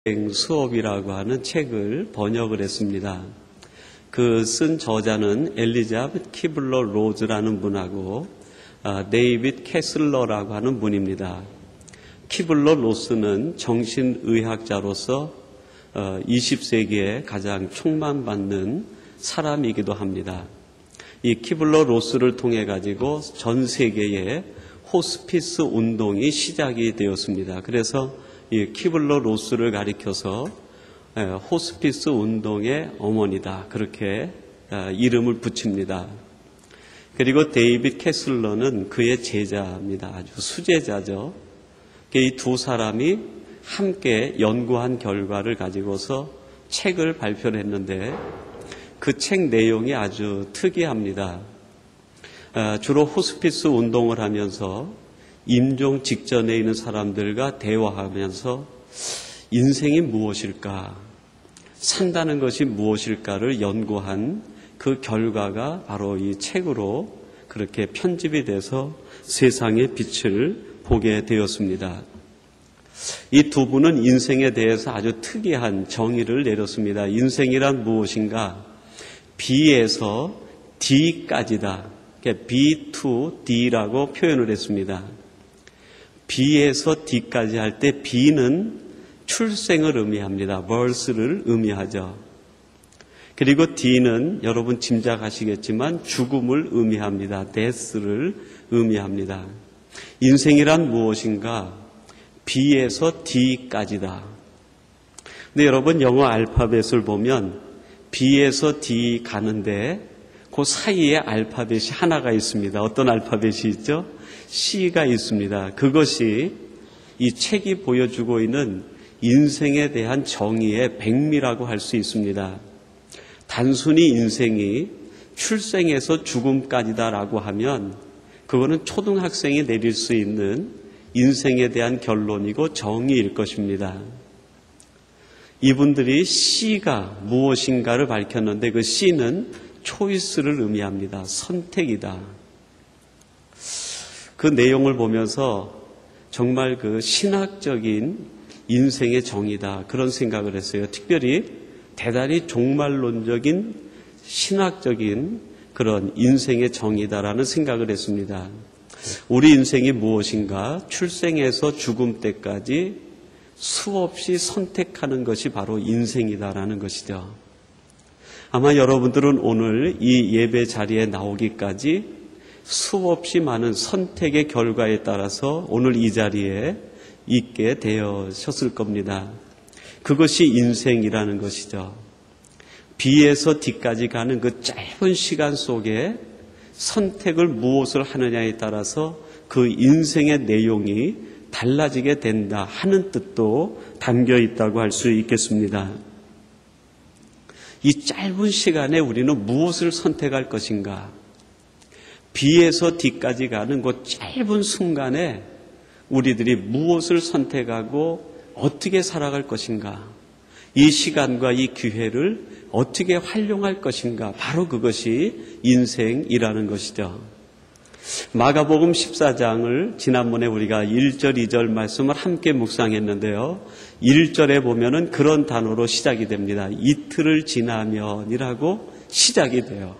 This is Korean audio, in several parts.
수업이라고 하는 책을 번역을 했습니다. 그 쓴 저자는 엘리자베트 키블러 로즈라는 분하고 데이빗 캐슬러라고 하는 분입니다. 키블러 로스는 정신의학자로서 20세기에 가장 촉망받는 사람이기도 합니다. 이 키블러 로스를 통해 가지고 전 세계에 호스피스 운동이 시작이 되었습니다. 그래서 이 키블러 로스를 가리켜서 호스피스 운동의 어머니다, 그렇게 이름을 붙입니다. 그리고 데이빗 캐슬러는 그의 제자입니다. 아주 수제자죠. 이 두 사람이 함께 연구한 결과를 가지고서 책을 발표를 했는데 그 책 내용이 아주 특이합니다. 주로 호스피스 운동을 하면서 임종 직전에 있는 사람들과 대화하면서 인생이 무엇일까, 산다는 것이 무엇일까를 연구한 그 결과가 바로 이 책으로 그렇게 편집이 돼서 세상의 빛을 보게 되었습니다. 이 두 분은 인생에 대해서 아주 특이한 정의를 내렸습니다. 인생이란 무엇인가? B에서 D까지다. B to D라고 표현을 했습니다. B에서 D까지 할 때 B는 출생을 의미합니다. birth를 의미하죠. 그리고 D는 여러분 짐작하시겠지만 죽음을 의미합니다. death를 의미합니다. 인생이란 무엇인가? B에서 D까지다. 근데 여러분 영어 알파벳을 보면 B에서 D 가는데 그 사이에 알파벳이 하나가 있습니다. 어떤 알파벳이 있죠? C가 있습니다. 그것이 이 책이 보여주고 있는 인생에 대한 정의의 백미라고 할 수 있습니다. 단순히 인생이 출생에서 죽음까지다라고 하면 그거는 초등학생이 내릴 수 있는 인생에 대한 결론이고 정의일 것입니다. 이분들이 C가 무엇인가를 밝혔는데 그 C는 초이스를 의미합니다. 선택이다. 그 내용을 보면서 정말 그 신학적인 인생의 정의다, 그런 생각을 했어요. 특별히 대단히 종말론적인 신학적인 그런 인생의 정의다라는 생각을 했습니다. 우리 인생이 무엇인가? 출생에서 죽음 때까지 수없이 선택하는 것이 바로 인생이다라는 것이죠. 아마 여러분들은 오늘 이 예배 자리에 나오기까지 수없이 많은 선택의 결과에 따라서 오늘 이 자리에 있게 되셨을 겁니다. 그것이 인생이라는 것이죠. B에서 D까지 가는 그 짧은 시간 속에 선택을 무엇을 하느냐에 따라서 그 인생의 내용이 달라지게 된다 하는 뜻도 담겨 있다고 할 수 있겠습니다. 이 짧은 시간에 우리는 무엇을 선택할 것인가? B에서 D까지 가는 그 짧은 순간에 우리들이 무엇을 선택하고 어떻게 살아갈 것인가? 이 시간과 이 기회를 어떻게 활용할 것인가? 바로 그것이 인생이라는 것이죠. 마가복음 14장을 지난번에 우리가 1절, 2절 말씀을 함께 묵상했는데요. 1절에 보면은 그런 단어로 시작이 됩니다. 이틀을 지나면이라고 시작이 돼요.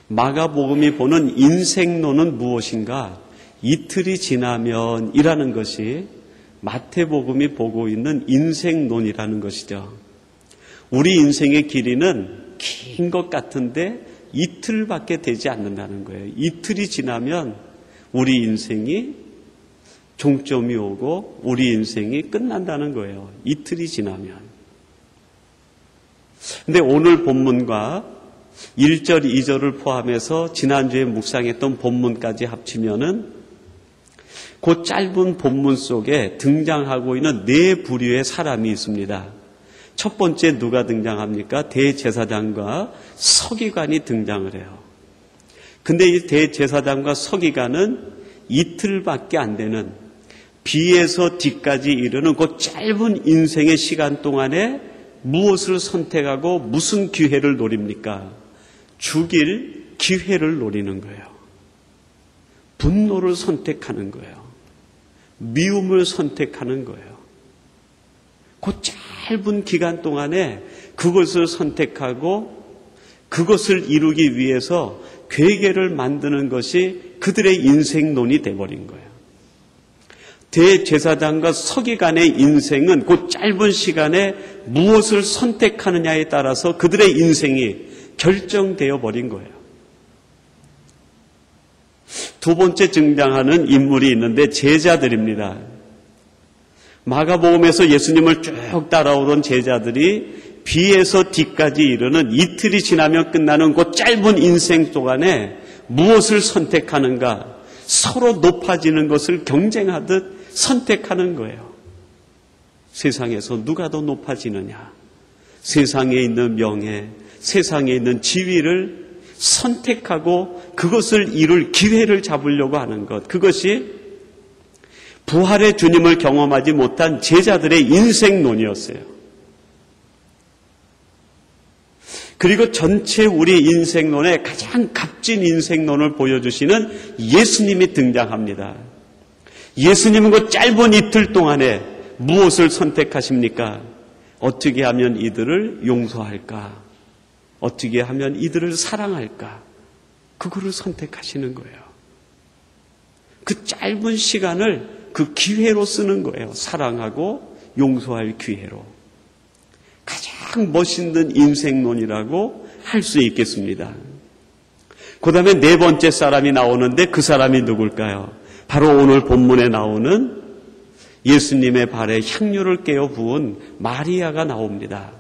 마가복음이 보는 인생론은 무엇인가? 이틀이 지나면이라는 것이 마태복음이 보고 있는 인생론이라는 것이죠. 우리 인생의 길이는 긴 것 같은데 이틀밖에 되지 않는다는 거예요. 이틀이 지나면 우리 인생이 종점이 오고 우리 인생이 끝난다는 거예요. 이틀이 지나면. 근데 오늘 본문과 1절, 2절을 포함해서 지난주에 묵상했던 본문까지 합치면은 그 짧은 본문 속에 등장하고 있는 네 부류의 사람이 있습니다. 첫 번째 누가 등장합니까? 대제사장과 서기관이 등장을 해요. 근데 이 대제사장과 서기관은 이틀밖에 안 되는 B에서 D까지 이르는 그 짧은 인생의 시간 동안에 무엇을 선택하고 무슨 기회를 노립니까? 죽일 기회를 노리는 거예요. 분노를 선택하는 거예요. 미움을 선택하는 거예요. 그 짧은 기간 동안에 그것을 선택하고 그것을 이루기 위해서 괴계를 만드는 것이 그들의 인생론이 돼버린 거예요. 대제사장과 서기관의 인생은 그 짧은 시간에 무엇을 선택하느냐에 따라서 그들의 인생이 결정되어 버린 거예요. 두 번째 등장하는 인물이 있는데 제자들입니다. 마가복음에서 예수님을 쭉 따라오던 제자들이 B에서 D까지 이르는 이틀이 지나면 끝나는 그 짧은 인생 동안에 무엇을 선택하는가, 서로 높아지는 것을 경쟁하듯 선택하는 거예요. 세상에서 누가 더 높아지느냐, 세상에 있는 명예, 세상에 있는 지위를 선택하고 그것을 이룰 기회를 잡으려고 하는 것, 그것이 부활의 주님을 경험하지 못한 제자들의 인생론이었어요. 그리고 전체 우리 인생론의 가장 값진 인생론을 보여주시는 예수님이 등장합니다. 예수님은 그 짧은 이틀 동안에 무엇을 선택하십니까? 어떻게 하면 이들을 용서할까? 어떻게 하면 이들을 사랑할까? 그거를 선택하시는 거예요. 그 짧은 시간을 그 기회로 쓰는 거예요. 사랑하고 용서할 기회로. 가장 멋있는 인생론이라고 할 수 있겠습니다. 그 다음에 네 번째 사람이 나오는데 그 사람이 누굴까요? 바로 오늘 본문에 나오는 예수님의 발에 향유를 깨어 부은 마리아가 나옵니다.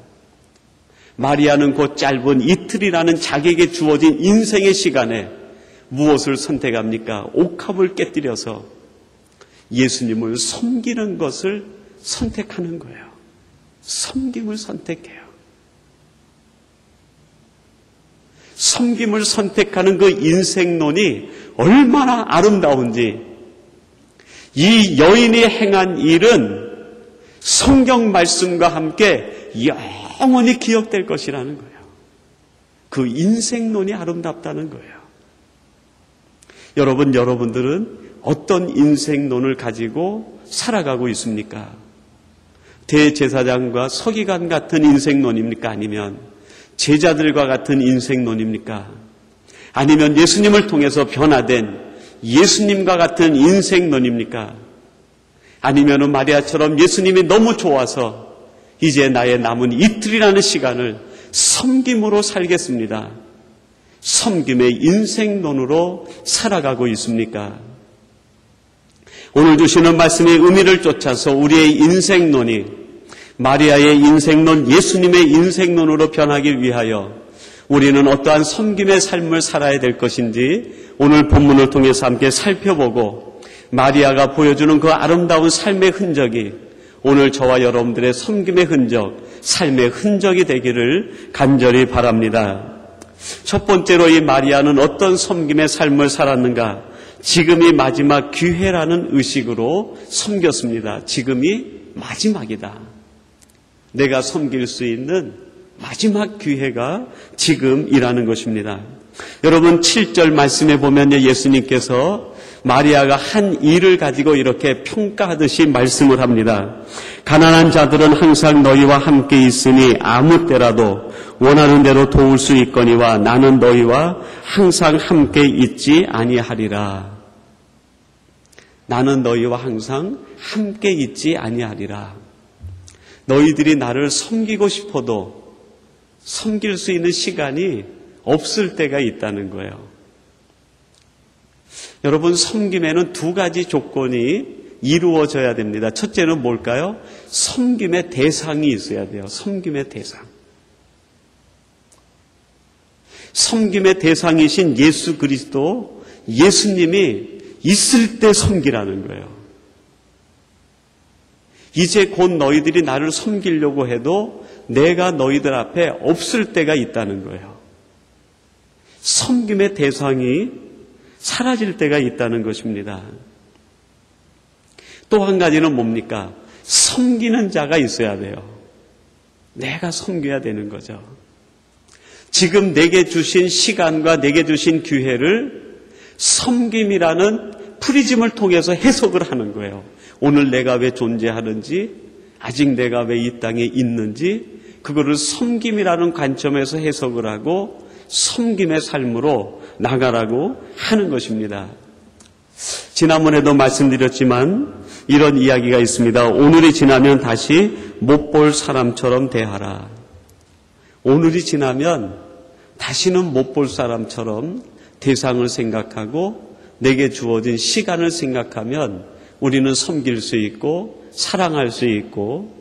마리아는 그 짧은 이틀이라는 자기에게 주어진 인생의 시간에 무엇을 선택합니까? 옥합을 깨뜨려서 예수님을 섬기는 것을 선택하는 거예요. 섬김을 선택해요. 섬김을 선택하는 그 인생론이 얼마나 아름다운지, 이 여인이 행한 일은 성경 말씀과 함께 영원히 기억될 것이라는 거예요. 그 인생론이 아름답다는 거예요. 여러분들은 어떤 인생론을 가지고 살아가고 있습니까? 대제사장과 서기관 같은 인생론입니까? 아니면 제자들과 같은 인생론입니까? 아니면 예수님을 통해서 변화된 예수님과 같은 인생론입니까? 아니면 마리아처럼 예수님이 너무 좋아서 이제 나의 남은 이틀이라는 시간을 섬김으로 살겠습니다. 섬김의 인생론으로 살아가고 있습니까? 오늘 주시는 말씀의 의미를 쫓아서 우리의 인생론이 마리아의 인생론, 예수님의 인생론으로 변하기 위하여 우리는 어떠한 섬김의 삶을 살아야 될 것인지 오늘 본문을 통해서 함께 살펴보고 마리아가 보여주는 그 아름다운 삶의 흔적이 오늘 저와 여러분들의 섬김의 흔적, 삶의 흔적이 되기를 간절히 바랍니다. 첫 번째로 이 마리아는 어떤 섬김의 삶을 살았는가? 지금이 마지막 기회라는 의식으로 섬겼습니다. 지금이 마지막이다. 내가 섬길 수 있는 마지막 기회가 지금이라는 것입니다. 여러분 7절 말씀에 보면 예수님께서 마리아가 한 일을 가지고 이렇게 평가하듯이 말씀을 합니다. 가난한 자들은 항상 너희와 함께 있으니 아무 때라도 원하는 대로 도울 수 있거니와 나는 너희와 항상 함께 있지 아니하리라. 나는 너희와 항상 함께 있지 아니하리라. 너희들이 나를 섬기고 싶어도 섬길 수 있는 시간이 없을 때가 있다는 거예요. 여러분, 섬김에는 두 가지 조건이 이루어져야 됩니다. 첫째는 뭘까요? 섬김의 대상이 있어야 돼요. 섬김의 대상. 섬김의 대상이신 예수 그리스도, 예수님이 있을 때 섬기라는 거예요. 이제 곧 너희들이 나를 섬기려고 해도 내가 너희들 앞에 없을 때가 있다는 거예요. 섬김의 대상이 사라질 때가 있다는 것입니다. 또 한 가지는 뭡니까? 섬기는 자가 있어야 돼요. 내가 섬겨야 되는 거죠. 지금 내게 주신 시간과 내게 주신 기회를 섬김이라는 프리즘을 통해서 해석을 하는 거예요. 오늘 내가 왜 존재하는지, 아직 내가 왜 이 땅에 있는지 그거를 섬김이라는 관점에서 해석을 하고 섬김의 삶으로 나가라고 하는 것입니다. 지난번에도 말씀드렸지만 이런 이야기가 있습니다. 오늘이 지나면 다시 못 볼 사람처럼 대하라. 오늘이 지나면 다시는 못 볼 사람처럼 대상을 생각하고 내게 주어진 시간을 생각하면 우리는 섬길 수 있고 사랑할 수 있고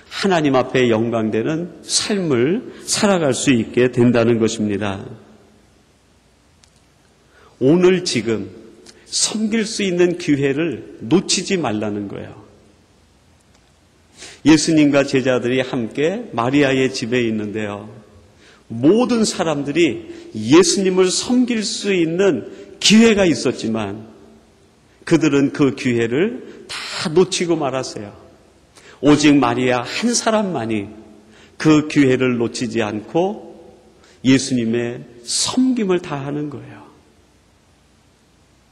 하나님 앞에 영광되는 삶을 살아갈 수 있게 된다는 것입니다. 오늘 지금 섬길 수 있는 기회를 놓치지 말라는 거예요. 예수님과 제자들이 함께 마리아의 집에 있는데요. 모든 사람들이 예수님을 섬길 수 있는 기회가 있었지만 그들은 그 기회를 다 놓치고 말았어요. 오직 마리아 한 사람만이 그 기회를 놓치지 않고 예수님의 섬김을 다하는 거예요.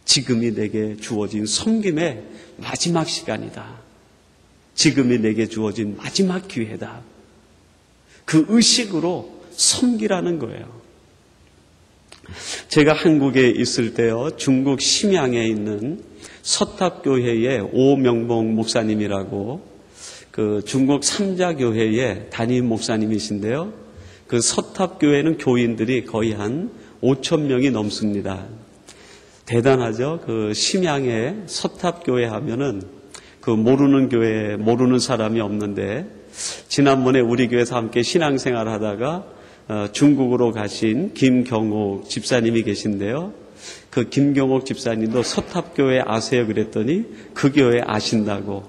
지금이 내게 주어진 섬김의 마지막 시간이다. 지금이 내게 주어진 마지막 기회다. 그 의식으로 섬기라는 거예요. 제가 한국에 있을 때요, 중국 심양에 있는 서탑교회의 오명봉 목사님이라고 그 중국 삼자교회의 담임 목사님이신데요. 그 서탑교회는 교인들이 거의 한 5천 명이 넘습니다. 대단하죠. 그 심양의 서탑교회 하면은 그 모르는 교회, 모르는 사람이 없는데 지난번에 우리 교회에서 함께 신앙생활 하다가 중국으로 가신 김경옥 집사님이 계신데요. 그 김경옥 집사님도 서탑교회 아세요? 그랬더니 그 교회 아신다고.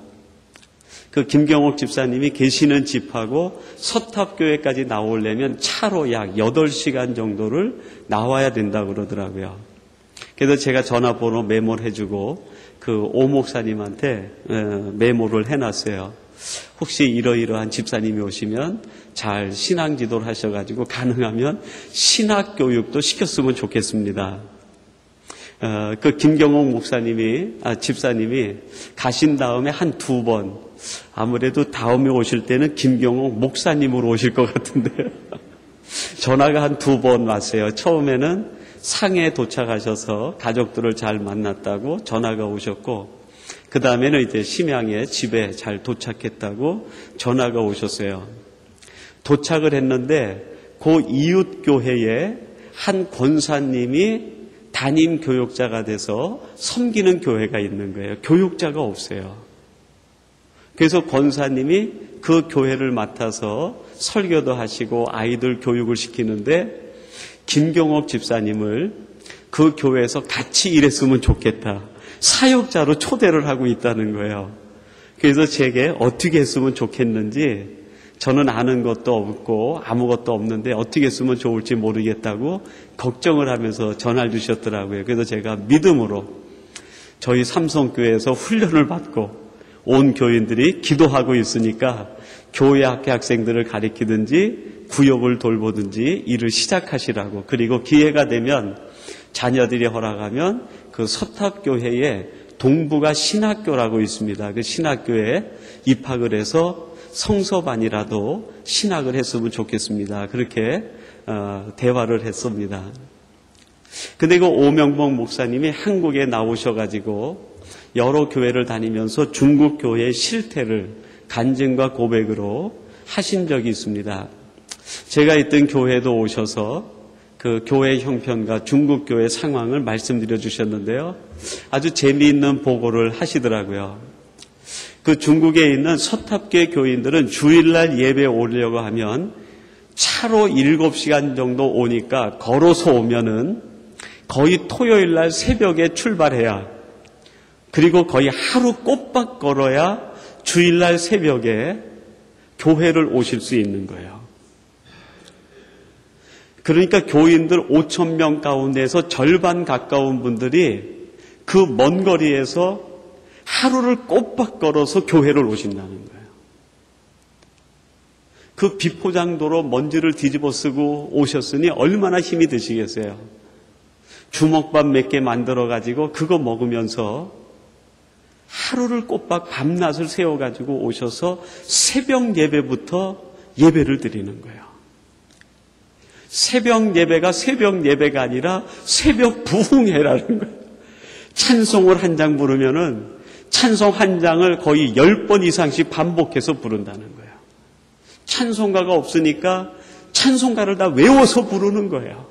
그 김경옥 집사님이 계시는 집하고 서탑교회까지 나오려면 차로 약 8시간 정도를 나와야 된다고 그러더라고요. 그래서 제가 전화번호 메모를 해주고 그 오 목사님한테 메모를 해놨어요. 혹시 이러이러한 집사님이 오시면 잘 신앙 지도를 하셔가지고 가능하면 신학 교육도 시켰으면 좋겠습니다. 그 김경옥 집사님이 가신 다음에 한 2번, 아무래도 다음에 오실 때는 김경옥 목사님으로 오실 것 같은데 전화가 한 2번 왔어요. 처음에는 상해에 도착하셔서 가족들을 잘 만났다고 전화가 오셨고, 그 다음에는 이제 심양에 집에 잘 도착했다고 전화가 오셨어요. 도착을 했는데 그 이웃 교회에 한 권사님이 담임 교육자가 돼서 섬기는 교회가 있는 거예요. 교육자가 없어요. 그래서 권사님이 그 교회를 맡아서 설교도 하시고 아이들 교육을 시키는데 김경옥 집사님을 그 교회에서 같이 일했으면 좋겠다. 사역자로 초대를 하고 있다는 거예요. 그래서 제게 어떻게 했으면 좋겠는지, 저는 아는 것도 없고 아무것도 없는데 어떻게 했으면 좋을지 모르겠다고 걱정을 하면서 전화를 주셨더라고요. 그래서 제가 믿음으로 저희 삼성교회에서 훈련을 받고 온 교인들이 기도하고 있으니까 교회 학생들을 가리키든지 구역을 돌보든지 일을 시작하시라고, 그리고 기회가 되면 자녀들이 허락하면 그 서탑교회에 동부가 신학교라고 있습니다. 그 신학교에 입학을 해서 성서반이라도 신학을 했으면 좋겠습니다. 그렇게 대화를 했습니다. 근데 그 오명봉 목사님이 한국에 나오셔가지고 여러 교회를 다니면서 중국 교회의 실태를 간증과 고백으로 하신 적이 있습니다. 제가 있던 교회도 오셔서 그 교회 형편과 중국 교회 상황을 말씀드려 주셨는데요. 아주 재미있는 보고를 하시더라고요. 그 중국에 있는 서탑교회 교인들은 주일날 예배 오려고 하면 차로 7시간 정도 오니까 걸어서 오면은 거의 토요일날 새벽에 출발해야, 그리고 거의 하루 꼬박 걸어야 주일날 새벽에 교회를 오실 수 있는 거예요. 그러니까 교인들 5천 명 가운데서 절반 가까운 분들이 그 먼 거리에서 하루를 꼬박 걸어서 교회를 오신다는 거예요. 그 비포장도로 먼지를 뒤집어 쓰고 오셨으니 얼마나 힘이 드시겠어요. 주먹밥 몇 개 만들어 가지고 그거 먹으면서 하루를 꼬박 밤낮을 세워가지고 오셔서 새벽 예배부터 예배를 드리는 거예요. 새벽 예배가 새벽 예배가 아니라 새벽 부흥회라는 거예요. 찬송을 한 장 부르면은 찬송 한 장을 거의 10번 이상씩 반복해서 부른다는 거예요. 찬송가가 없으니까 찬송가를 다 외워서 부르는 거예요.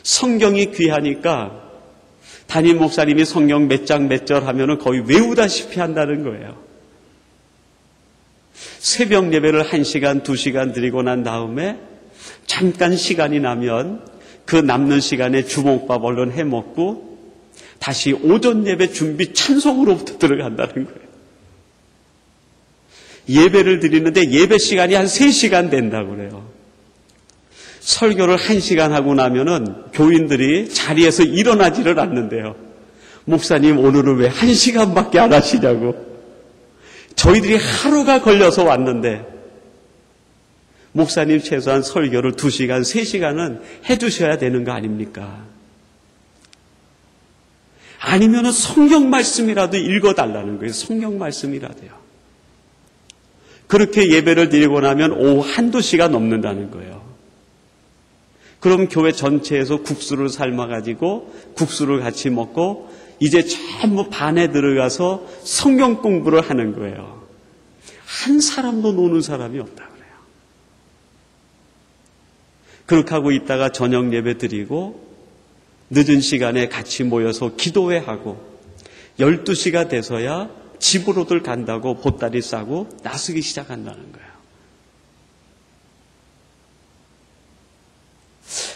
성경이 귀하니까 담임 목사님이 성경 몇 장 몇 절 하면은 거의 외우다시피 한다는 거예요. 새벽 예배를 1시간, 2시간 드리고 난 다음에 잠깐 시간이 나면 그 남는 시간에 주먹밥 얼른 해 먹고 다시 오전 예배 준비 찬송으로부터 들어간다는 거예요. 예배를 드리는데 예배 시간이 한 3시간 된다고 그래요. 설교를 1시간 하고 나면은 교인들이 자리에서 일어나지를 않는데요. 목사님 오늘은 왜 1시간밖에 안 하시냐고. 저희들이 하루가 걸려서 왔는데 목사님 최소한 설교를 2시간, 3시간은 해주셔야 되는 거 아닙니까? 아니면은 성경 말씀이라도 읽어달라는 거예요. 성경 말씀이라도요. 그렇게 예배를 드리고 나면 오후 1-2시가 넘는다는 거예요. 그럼 교회 전체에서 국수를 삶아가지고 국수를 같이 먹고 이제 전부 반에 들어가서 성경 공부를 하는 거예요. 한 사람도 노는 사람이 없다 그래요. 그렇게 하고 있다가 저녁 예배 드리고 늦은 시간에 같이 모여서 기도회 하고 12시가 돼서야 집으로들 간다고 보따리 싸고 나서기 시작한다는 거예요.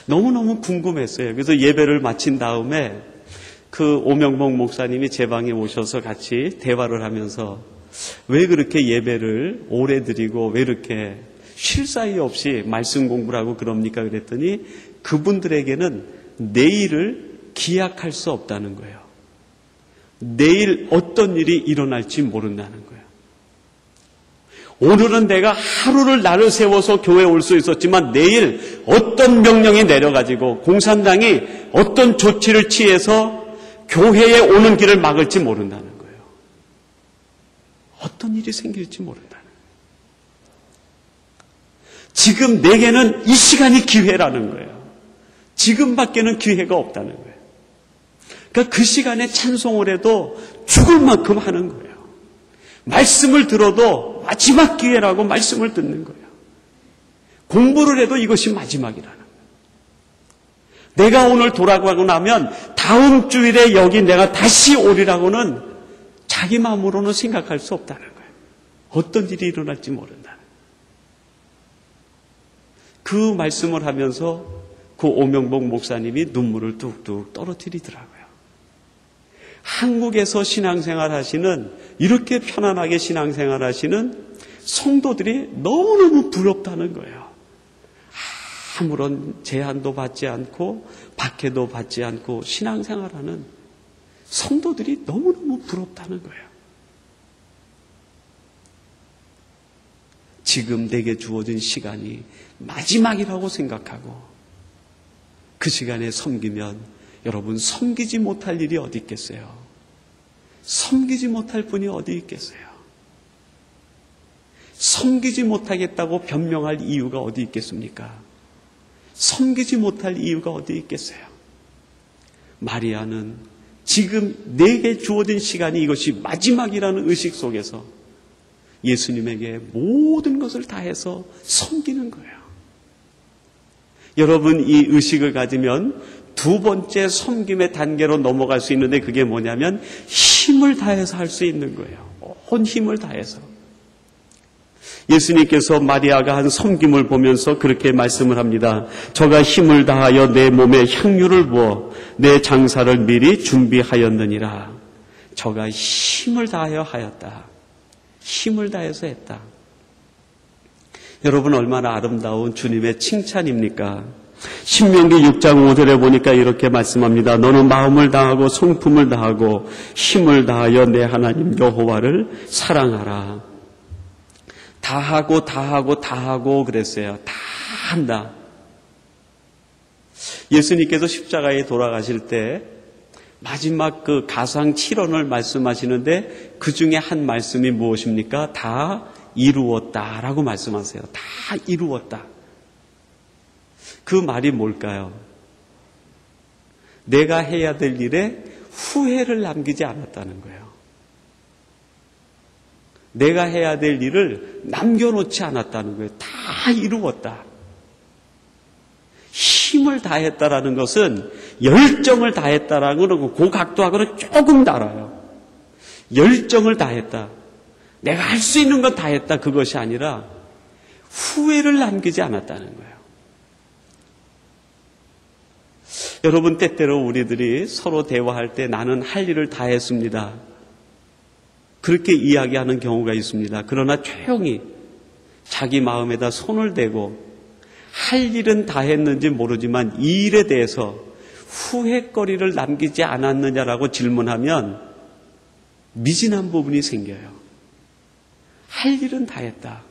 너무너무 궁금했어요. 그래서 예배를 마친 다음에 그 오명복 목사님이 제 방에 오셔서 같이 대화를 하면서 왜 그렇게 예배를 오래 드리고 왜 이렇게 쉴 사이 없이 말씀 공부를 하고 그럽니까? 그랬더니 그분들에게는 내일을 기약할 수 없다는 거예요. 내일 어떤 일이 일어날지 모른다는 거예요. 오늘은 내가 하루를 나를 세워서 교회에 올 수 있었지만 내일 어떤 명령이 내려가지고 공산당이 어떤 조치를 취해서 교회에 오는 길을 막을지 모른다는 거예요. 어떤 일이 생길지 모른다는 거예요. 지금 내게는 이 시간이 기회라는 거예요. 지금밖에는 기회가 없다는 거예요. 그러니까 그 시간에 찬송을 해도 죽을 만큼 하는 거예요. 말씀을 들어도 마지막 기회라고 말씀을 듣는 거예요. 공부를 해도 이것이 마지막이라는 거예요. 내가 오늘 돌아가고 나면 다음 주일에 여기 내가 다시 오리라고는 자기 마음으로는 생각할 수 없다는 거예요. 어떤 일이 일어날지 모른다는 거예요. 그 말씀을 하면서 그 오명복 목사님이 눈물을 뚝뚝 떨어뜨리더라고요. 한국에서 신앙생활 하시는, 이렇게 편안하게 신앙생활 하시는 성도들이 너무너무 부럽다는 거예요. 아무런 제한도 받지 않고 박해도 받지 않고 신앙생활하는 성도들이 너무너무 부럽다는 거예요. 지금 내게 주어진 시간이 마지막이라고 생각하고 그 시간에 섬기면 여러분, 섬기지 못할 일이 어디 있겠어요? 섬기지 못할 분이 어디 있겠어요? 섬기지 못하겠다고 변명할 이유가 어디 있겠습니까? 섬기지 못할 이유가 어디 있겠어요? 마리아는 지금 내게 주어진 시간이 이것이 마지막이라는 의식 속에서 예수님에게 모든 것을 다해서 섬기는 거예요. 여러분, 이 의식을 가지면 두 번째 섬김의 단계로 넘어갈 수 있는데 그게 뭐냐면 힘을 다해서 할 수 있는 거예요. 온 힘을 다해서. 예수님께서 마리아가 한 섬김을 보면서 그렇게 말씀을 합니다. 저가 힘을 다하여 내 몸에 향유를 부어 내 장사를 미리 준비하였느니라. 저가 힘을 다하여 하였다. 힘을 다해서 했다. 여러분, 얼마나 아름다운 주님의 칭찬입니까? 신명기 6장 5절에 보니까 이렇게 말씀합니다. 너는 마음을 다하고 성품을 다하고 힘을 다하여 내 하나님 여호와를 사랑하라. 다하고 그랬어요. 다 한다. 예수님께서 십자가에 돌아가실 때 마지막 그 가상 7원을 말씀하시는데 그 중에 한 말씀이 무엇입니까? 다 이루었다라고 말씀하세요. 다 이루었다. 그 말이 뭘까요? 내가 해야 될 일에 후회를 남기지 않았다는 거예요. 내가 해야 될 일을 남겨놓지 않았다는 거예요. 다 이루었다. 힘을 다했다라는 것은 열정을 다했다라는 건 그 각도하고는 조금 달라요. 열정을 다했다. 내가 할 수 있는 건 다했다. 그것이 아니라 후회를 남기지 않았다는 거예요. 여러분, 때때로 우리들이 서로 대화할 때 나는 할 일을 다 했습니다. 그렇게 이야기하는 경우가 있습니다. 그러나 조용히 자기 마음에다 손을 대고 할 일은 다 했는지 모르지만 이 일에 대해서 후회거리를 남기지 않았느냐라고 질문하면 미진한 부분이 생겨요. 할 일은 다 했다.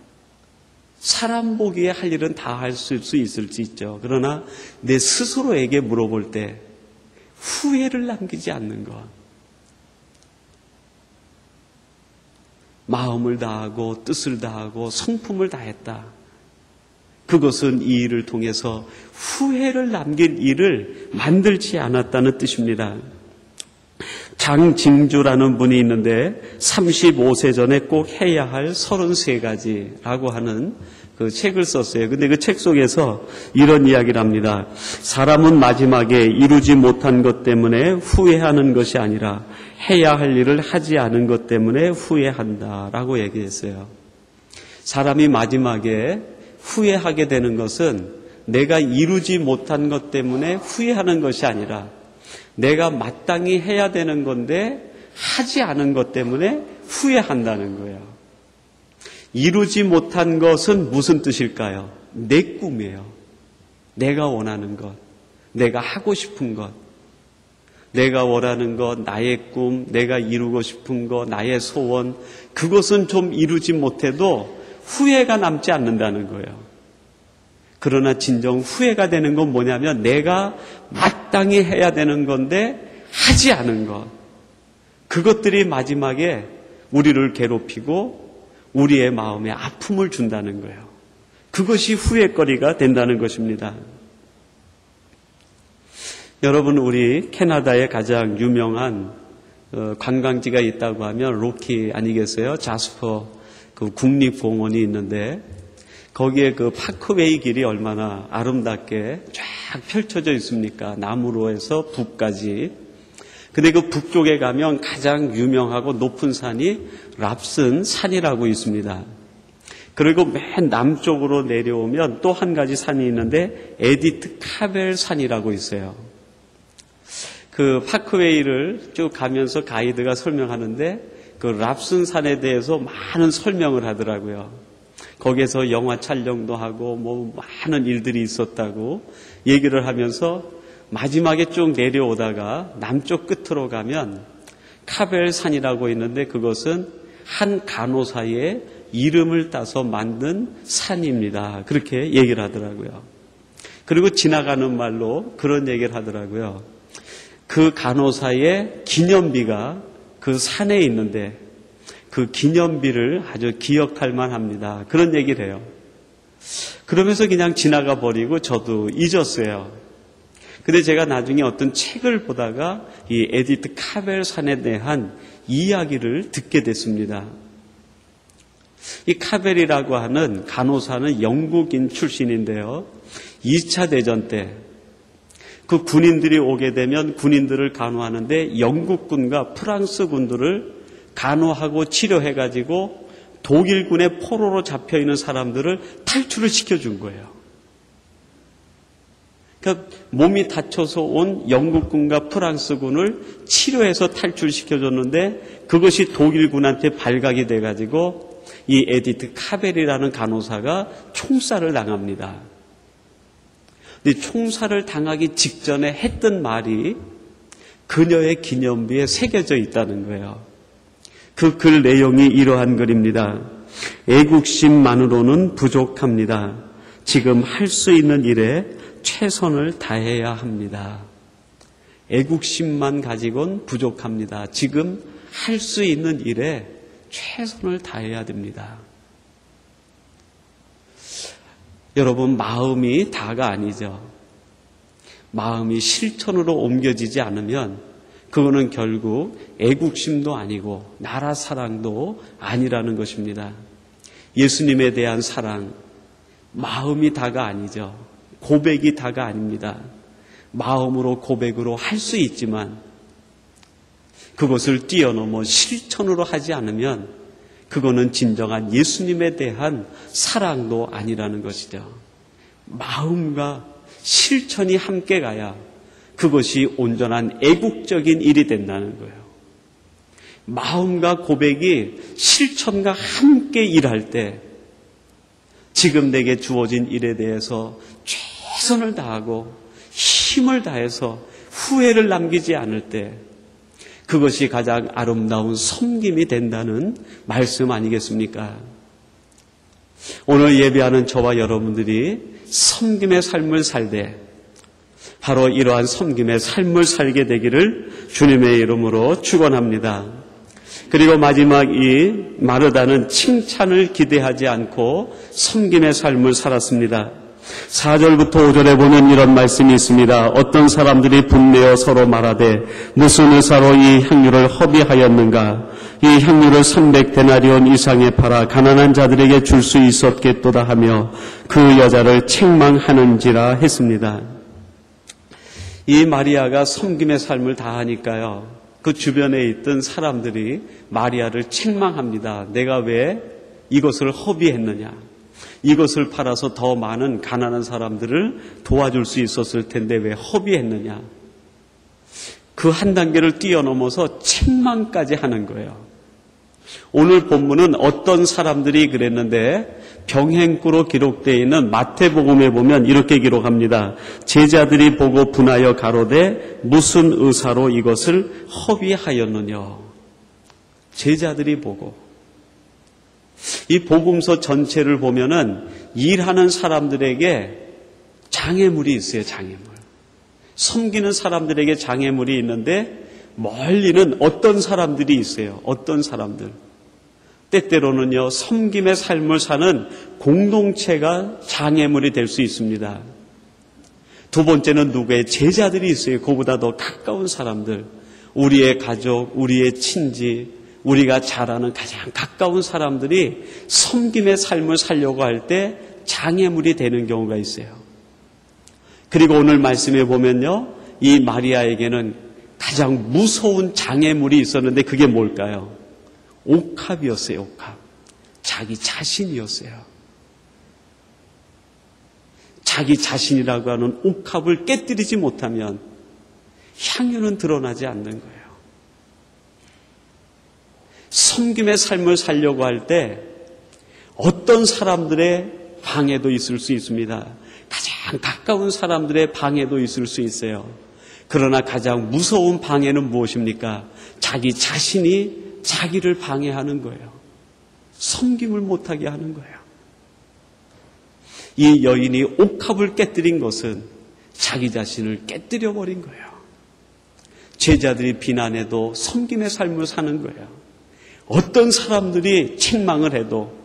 사람 보기에 할 일은 다 할 수 있을지 있죠. 그러나 내 스스로에게 물어볼 때 후회를 남기지 않는 것. 마음을 다하고 뜻을 다하고 성품을 다했다. 그것은 이 일을 통해서 후회를 남길 일을 만들지 않았다는 뜻입니다. 장징주라는 분이 있는데 35세 전에 꼭 해야 할 33가지라고 하는 그 책을 썼어요. 근데 그 책 속에서 이런 이야기를 합니다. 사람은 마지막에 이루지 못한 것 때문에 후회하는 것이 아니라 해야 할 일을 하지 않은 것 때문에 후회한다라고 얘기했어요. 사람이 마지막에 후회하게 되는 것은 내가 이루지 못한 것 때문에 후회하는 것이 아니라 내가 마땅히 해야 되는 건데 하지 않은 것 때문에 후회한다는 거예요. 이루지 못한 것은 무슨 뜻일까요? 내 꿈이에요. 내가 원하는 것, 내가 하고 싶은 것, 내가 원하는 것, 나의 꿈, 내가 이루고 싶은 것, 나의 소원, 그것은 좀 이루지 못해도 후회가 남지 않는다는 거예요. 그러나 진정 후회가 되는 건 뭐냐면 내가 마땅히 해야 되는 건데 하지 않은 것. 그것들이 마지막에 우리를 괴롭히고 우리의 마음에 아픔을 준다는 거예요. 그것이 후회거리가 된다는 것입니다. 여러분, 우리 캐나다에 가장 유명한 관광지가 있다고 하면 로키 아니겠어요? 자스퍼 그 국립공원이 있는데 거기에 그 파크웨이 길이 얼마나 아름답게 쫙 펼쳐져 있습니까? 남으로 해서 북까지. 근데 그 북쪽에 가면 가장 유명하고 높은 산이 랍슨 산이라고 있습니다. 그리고 맨 남쪽으로 내려오면 또 한 가지 산이 있는데 에디트 카벨 산이라고 있어요. 그 파크웨이를 쭉 가면서 가이드가 설명하는데 그 랍슨 산에 대해서 많은 설명을 하더라고요. 거기에서 영화 촬영도 하고 뭐 많은 일들이 있었다고 얘기를 하면서 마지막에 쭉 내려오다가 남쪽 끝으로 가면 카벨산이라고 있는데 그것은 한 간호사의 이름을 따서 만든 산입니다. 그렇게 얘기를 하더라고요. 그리고 지나가는 말로 그런 얘기를 하더라고요. 그 간호사의 기념비가 그 산에 있는데 그 기념비를 아주 기억할 만합니다. 그런 얘기를 해요. 그러면서 그냥 지나가 버리고 저도 잊었어요. 근데 제가 나중에 어떤 책을 보다가 이 에디트 카벨 산에 대한 이야기를 듣게 됐습니다. 이 카벨이라고 하는 간호사는 영국인 출신인데요. 2차 대전 때 그 군인들이 오게 되면 군인들을 간호하는데 영국군과 프랑스 군들을 간호하고 치료해가지고 독일군의 포로로 잡혀있는 사람들을 탈출을 시켜준 거예요. 그러니까 몸이 다쳐서 온 영국군과 프랑스군을 치료해서 탈출시켜줬는데 그것이 독일군한테 발각이 돼가지고 이 에디트 카벨이라는 간호사가 총살을 당합니다. 근데 총살을 당하기 직전에 했던 말이 그녀의 기념비에 새겨져 있다는 거예요. 그 글 내용이 이러한 글입니다. 애국심만으로는 부족합니다. 지금 할 수 있는 일에 최선을 다해야 합니다. 애국심만 가지고는 부족합니다. 지금 할 수 있는 일에 최선을 다해야 됩니다. 여러분, 마음이 다가 아니죠. 마음이 실천으로 옮겨지지 않으면 그거는 결국 애국심도 아니고 나라 사랑도 아니라는 것입니다. 예수님에 대한 사랑, 마음이 다가 아니죠. 고백이 다가 아닙니다. 마음으로 고백으로 할 수 있지만 그것을 뛰어넘어 실천으로 하지 않으면 그거는 진정한 예수님에 대한 사랑도 아니라는 것이죠. 마음과 실천이 함께 가야 그것이 온전한 애국적인 일이 된다는 거예요. 마음과 고백이 실천과 함께 일할 때 지금 내게 주어진 일에 대해서 최선을 다하고 힘을 다해서 후회를 남기지 않을 때 그것이 가장 아름다운 섬김이 된다는 말씀 아니겠습니까? 오늘 예배하는 저와 여러분들이 섬김의 삶을 살되 바로 이러한 섬김의 삶을 살게 되기를 주님의 이름으로 축원합니다. 그리고 마지막 이 마르다는 칭찬을 기대하지 않고 섬김의 삶을 살았습니다. 4절부터 5절에 보면 이런 말씀이 있습니다. 어떤 사람들이 분내어 서로 말하되 무슨 의사로 이 향유를 허비하였는가? 이 향유를 300데나리온 이상에 팔아 가난한 자들에게 줄 수 있었겠도다 하며 그 여자를 책망하는지라 했습니다. 이 마리아가 섬김의 삶을 다하니까요, 그 주변에 있던 사람들이 마리아를 책망합니다. 내가 왜 이것을 허비했느냐? 이것을 팔아서 더 많은 가난한 사람들을 도와줄 수 있었을 텐데 왜 허비했느냐? 그 한 단계를 뛰어넘어서 책망까지 하는 거예요. 오늘 본문은 어떤 사람들이 그랬는데 병행구로 기록되어 있는 마태복음에 보면 이렇게 기록합니다. 제자들이 보고 분하여 가로되 무슨 의사로 이것을 허비하였느냐? 제자들이 보고. 이 복음서 전체를 보면은 일하는 사람들에게 장애물이 있어요. 장애물. 섬기는 사람들에게 장애물이 있는데 멀리는 어떤 사람들이 있어요. 어떤 사람들. 때때로는요, 섬김의 삶을 사는 공동체가 장애물이 될 수 있습니다. 두 번째는 누구의 제자들이 있어요. 그보다 더 가까운 사람들. 우리의 가족, 우리의 친지, 우리가 잘 아는 가장 가까운 사람들이 섬김의 삶을 살려고 할 때 장애물이 되는 경우가 있어요. 그리고 오늘 말씀에 보면요, 이 마리아에게는 가장 무서운 장애물이 있었는데 그게 뭘까요? 옥합이었어요. 옥합. 자기 자신이었어요. 자기 자신이라고 하는 옥합을 깨뜨리지 못하면 향유는 드러나지 않는 거예요. 섬김의 삶을 살려고 할 때 어떤 사람들의 방해도 있을 수 있습니다. 가장 가까운 사람들의 방해도 있을 수 있어요. 그러나 가장 무서운 방해는 무엇입니까? 자기 자신이 자기를 방해하는 거예요. 섬김을 못하게 하는 거예요. 이 여인이 옥합을 깨뜨린 것은 자기 자신을 깨뜨려버린 거예요. 제자들이 비난해도 섬김의 삶을 사는 거예요. 어떤 사람들이 책망을 해도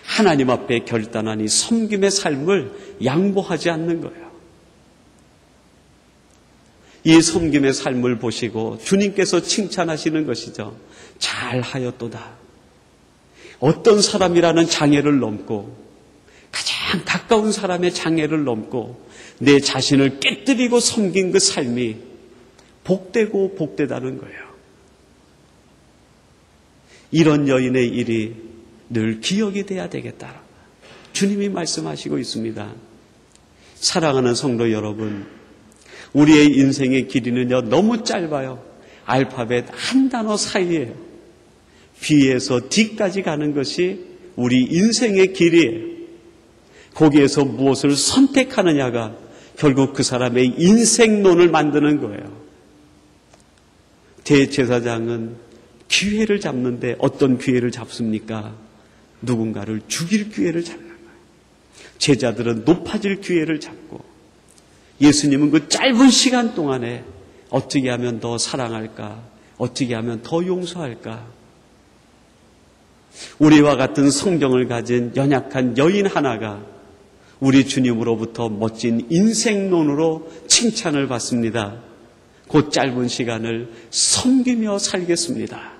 하나님 앞에 결단하니 섬김의 삶을 양보하지 않는 거예요. 이 섬김의 삶을 보시고 주님께서 칭찬하시는 것이죠. 잘하였도다. 어떤 사람이라는 장애를 넘고 가장 가까운 사람의 장애를 넘고 내 자신을 깨뜨리고 섬긴 그 삶이 복되고 복되다는 거예요. 이런 여인의 일이 늘 기억이 돼야 되겠다. 주님이 말씀하시고 있습니다. 사랑하는 성도 여러분, 우리의 인생의 길이는요, 너무 짧아요. 알파벳 한 단어 사이에요. B에서 D까지 가는 것이 우리 인생의 길이에요. 거기에서 무엇을 선택하느냐가 결국 그 사람의 인생론을 만드는 거예요. 대제사장은 기회를 잡는데 어떤 기회를 잡습니까? 누군가를 죽일 기회를 잡는 거예요. 제자들은 높아질 기회를 잡고, 예수님은 그 짧은 시간 동안에 어떻게 하면 더 사랑할까? 어떻게 하면 더 용서할까? 우리와 같은 성경을 가진 연약한 여인 하나가 우리 주님으로부터 멋진 인생론으로 칭찬을 받습니다. 그 짧은 시간을 섬기며 살겠습니다.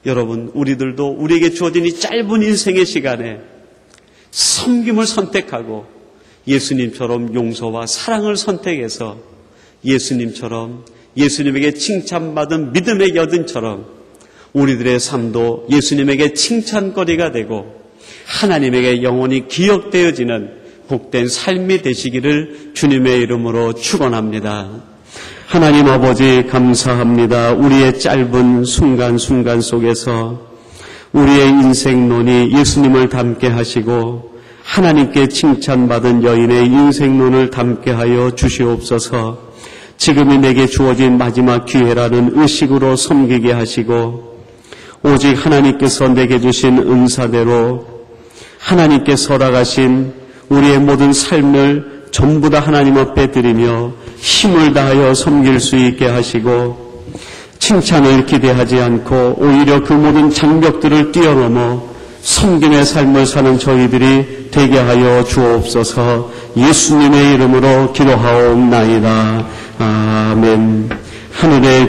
여러분, 우리들도 우리에게 주어진 이 짧은 인생의 시간에 섬김을 선택하고 예수님처럼 용서와 사랑을 선택해서 예수님처럼 예수님에게 칭찬받은 믿음의 여든처럼 우리들의 삶도 예수님에게 칭찬거리가 되고 하나님에게 영원히 기억되어지는 복된 삶이 되시기를 주님의 이름으로 축원합니다. 하나님 아버지 감사합니다. 우리의 짧은 순간순간 속에서 우리의 인생론이 예수님을 닮게 하시고 하나님께 칭찬받은 여인의 인생론을 닮게 하여 주시옵소서. 지금이 내게 주어진 마지막 기회라는 의식으로 섬기게 하시고 오직 하나님께서 내게 주신 은사대로 하나님께 설악하신 우리의 모든 삶을 전부 다 하나님 앞에 드리며 힘을 다하여 섬길 수 있게 하시고 칭찬을 기대하지 않고 오히려 그 모든 장벽들을 뛰어넘어 섬김의 삶을 사는 저희들이 되게 하여 주옵소서. 예수님의 이름으로 기도하옵나이다. 아멘. 하늘의